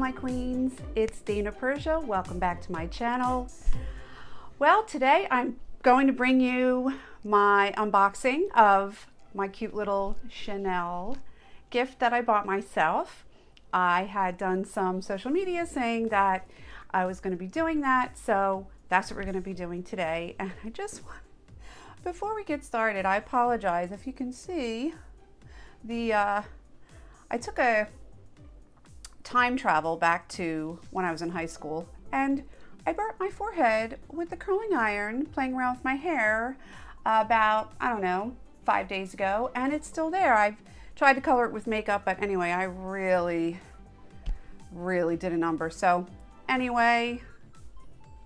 my queens, it's Dana Persia. Welcome back to my channel. Well, today I'm going to bring you my unboxing of my cute little Chanel gift that I bought myself. I had done some social media saying that I was going to be doing that, so that's what we're going to be doing today. And I just want, before we get started, I apologize if you can see the I took a time travel back to when I was in high school, and I burnt my forehead with the curling iron playing around with my hair about, I don't know, 5 days ago, and it's still there. I've tried to color it with makeup, but anyway, I really did a number. So anyway,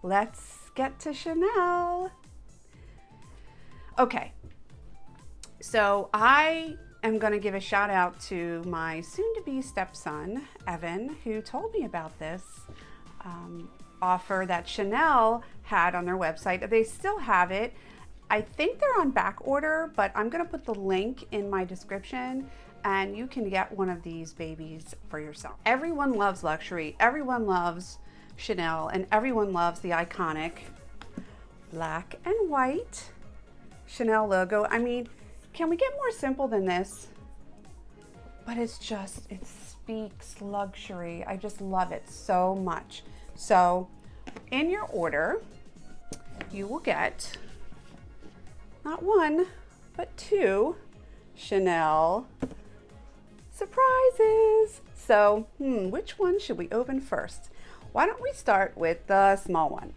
let's get to Chanel. Okay, so I am going to give a shout out to my soon-to-be stepson, Evan, who told me about this offer that Chanel had on their website. They still have it. I think they're on back order, but I'm going to put the link in my description and you can get one of these babies for yourself. Everyone loves luxury. Everyone loves Chanel, and everyone loves the iconic black and white Chanel logo. I mean, can we get more simple than this? But it's just, it speaks luxury. I just love it so much. So in your order, you will get not one, but two Chanel surprises. So, which one should we open first? Why don't we start with the small one?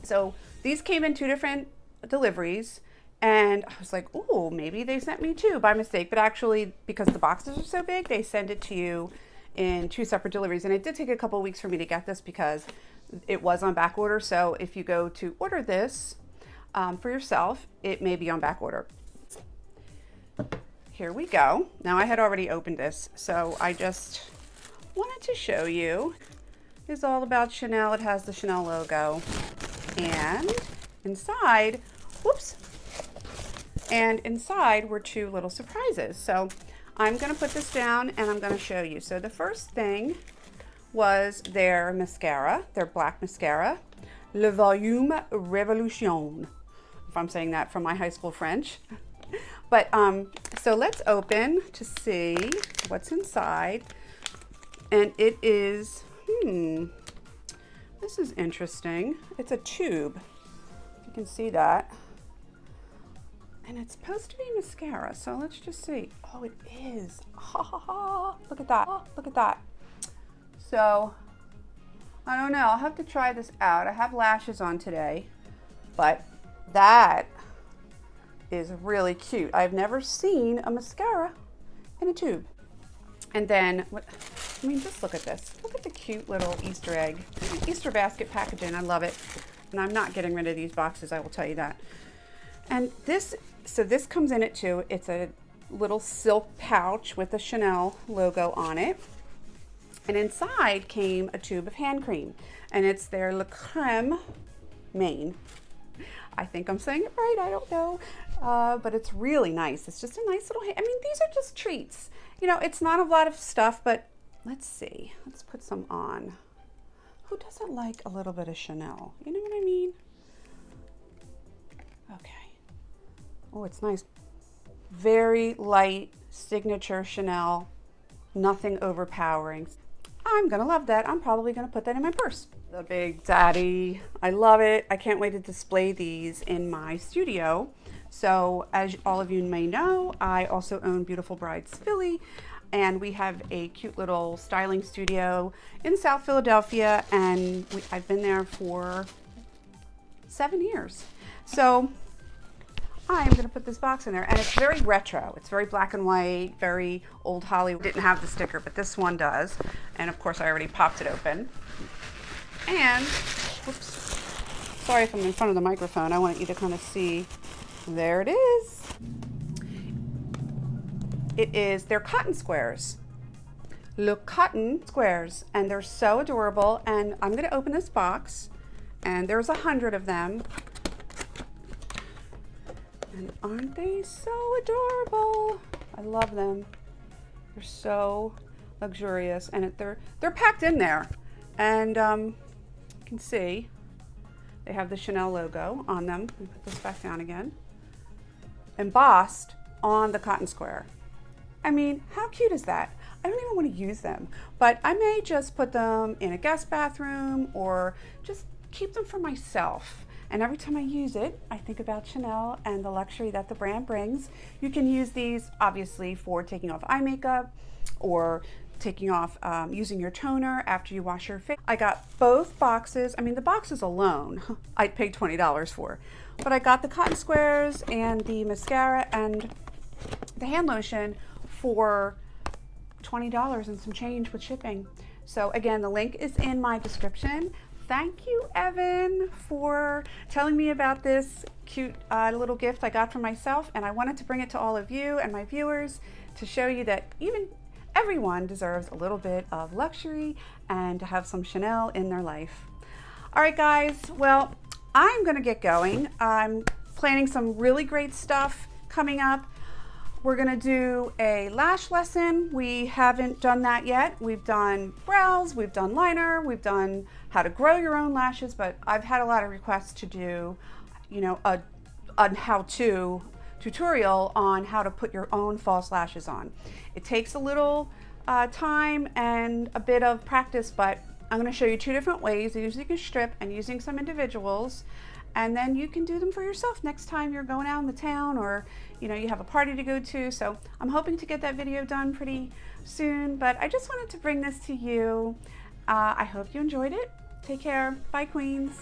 So these came in two different deliveries. And I was like, oh, maybe they sent me two by mistake. But actually, because the boxes are so big, they send it to you in two separate deliveries. And it did take a couple of weeks for me to get this because it was on back order. So if you go to order this for yourself, it may be on back order. Here we go. Now I had already opened this, so I just wanted to show you. It's all about Chanel. It has the Chanel logo. And inside, whoops. And inside were two little surprises. So I'm going to put this down and I'm going to show you. So the first thing was their mascara, their black mascara, Le Volume Révolution, if I'm saying that from my high school French. But so let's open to see what's inside. And it is, this is interesting. It's a tube. You can see that. And it's supposed to be mascara, so let's just see. Oh, it is. Ha ha ha. Look at that. Look at that. So, I don't know. I'll have to try this out. I have lashes on today, but that is really cute. I've never seen a mascara in a tube. And then, I mean, just look at this. Look at the cute little Easter egg, Easter basket packaging. I love it. And I'm not getting rid of these boxes, I will tell you that. And this, so this comes in it too. It's a little silk pouch with a Chanel logo on it. And inside came a tube of hand cream. And it's their Le Crème Main. I think I'm saying it right, I don't know. But it's really nice. It's just a nice little, I mean, these are just treats. You know, it's not a lot of stuff, but let's see. Let's put some on. Who doesn't like a little bit of Chanel? You know what I mean? Okay. Oh, it's nice. Very light signature Chanel, nothing overpowering. I'm gonna love that. I'm probably gonna put that in my purse. The Big Daddy, I love it. I can't wait to display these in my studio. So as all of you may know, I also own Beautiful Brides Philly, and we have a cute little styling studio in South Philadelphia, and I've been there for 7 years. So I'm going to put this box in there, and it's very retro. It's very black and white, very old Hollywood. Didn't have the sticker, but this one does. And of course, I already popped it open. And, whoops, sorry if I'm in front of the microphone. I want you to kind of see. There it is. It is their cotton squares. Look, cotton squares, and they're so adorable. And I'm going to open this box, and there's 100 of them. And aren't they so adorable? I love them. They're so luxurious, and they're packed in there. And you can see they have the Chanel logo on them. Let me put this back down again. Embossed on the cotton square. I mean, how cute is that? I don't even want to use them, but I may just put them in a guest bathroom or just keep them for myself. And every time I use it, I think about Chanel and the luxury that the brand brings. You can use these obviously for taking off eye makeup or taking off, using your toner after you wash your face. I got both boxes. I mean, the boxes alone, I'd pay $20 for, but I got the cotton squares and the mascara and the hand lotion for $20 and some change with shipping. So again, the link is in my description. Thank you, Evan, for telling me about this cute little gift I got for myself, and I wanted to bring it to all of you and my viewers to show you that everyone deserves a little bit of luxury and to have some Chanel in their life. All right, guys, well, I'm gonna get going. I'm planning some really great stuff coming up. We're gonna do a lash lesson. We haven't done that yet. We've done brows, we've done liner, we've done how to grow your own lashes, but I've had a lot of requests to do, a how-to tutorial on how to put your own false lashes on. It takes a little time and a bit of practice, but I'm gonna show you two different ways, using a strip and using some individuals. And then you can do them for yourself next time you're going out in the town or you have a party to go to. So I'm hoping to get that video done pretty soon, but I just wanted to bring this to you. I hope you enjoyed it. Take care. Bye, queens.